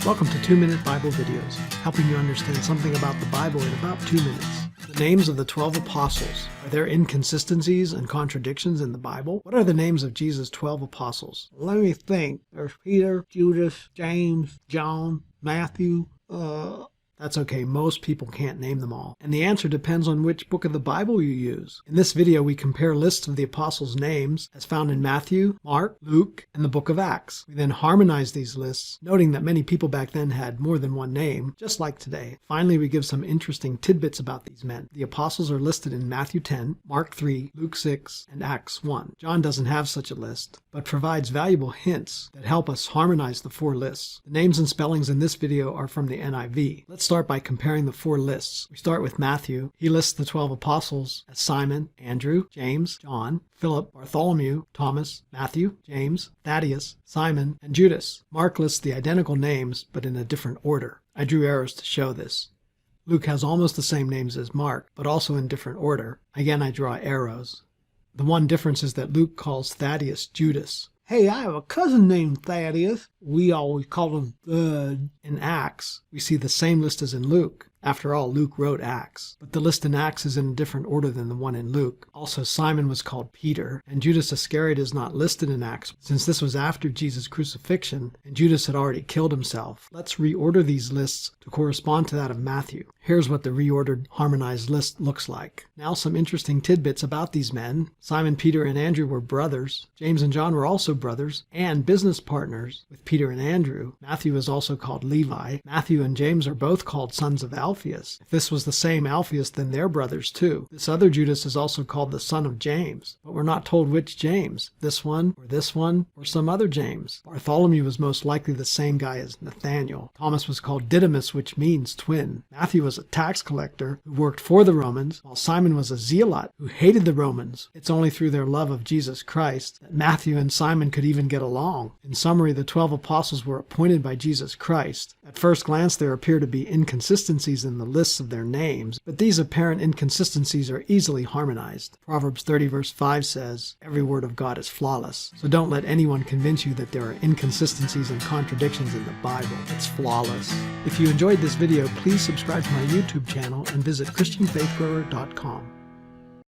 Welcome to 2-Minute Bible Videos, helping you understand something about the Bible in about 2 minutes. The names of the 12 apostles. Are there inconsistencies and contradictions in the Bible? What are the names of Jesus' 12 apostles? Let me think. There's Peter, Judas, James, John, Matthew. That's okay, most people can't name them all. And the answer depends on which book of the Bible you use. In this video, we compare lists of the apostles' names as found in Matthew, Mark, Luke, and the book of Acts. We then harmonize these lists, noting that many people back then had more than one name, just like today. Finally, we give some interesting tidbits about these men. The apostles are listed in Matthew 10, Mark 3, Luke 6, and Acts 1. John doesn't have such a list, but provides valuable hints that help us harmonize the 4 lists. The names and spellings in this video are from the NIV. Let's start by comparing the 4 lists. We start with Matthew. He lists the 12 apostles as Simon, Andrew, James, John, Philip, Bartholomew, Thomas, Matthew, James, Thaddaeus, Simon, and Judas. Mark lists the identical names, but in a different order. I drew arrows to show this. Luke has almost the same names as Mark, but also in different order. Again, I draw arrows. The one difference is that Luke calls Thaddaeus Judas. Hey, I have a cousin named Thaddeus. We always call him Thud. In Acts, we see the same list as in Luke. After all, Luke wrote Acts, but the list in Acts is in a different order than the one in Luke. Also, Simon was called Peter, and Judas Iscariot is not listed in Acts, since this was after Jesus' crucifixion, and Judas had already killed himself. Let's reorder these lists to correspond to that of Matthew. Here's what the reordered, harmonized list looks like. Now some interesting tidbits about these men. Simon, Peter, and Andrew were brothers. James and John were also brothers and business partners with Peter and Andrew. Matthew is also called Levi. Matthew and James are both called sons of Alphaeus. If this was the same Alphaeus, then they're brothers too. This other Judas is also called the son of James, but we're not told which James. This one, or some other James. Bartholomew was most likely the same guy as Nathaniel. Thomas was called Didymus, which means twin. Matthew was a tax collector who worked for the Romans, while Simon was a zealot who hated the Romans. It's only through their love of Jesus Christ that Matthew and Simon could even get along. In summary, the 12 apostles were appointed by Jesus Christ. At first glance, there appear to be inconsistencies in the lists of their names, but these apparent inconsistencies are easily harmonized. Proverbs 30 verse 5 says, "Every word of God is flawless." So don't let anyone convince you that there are inconsistencies and contradictions in the Bible. It's flawless. If you enjoyed this video, please subscribe to my YouTube channel and visit ChristianFaithGrower.com.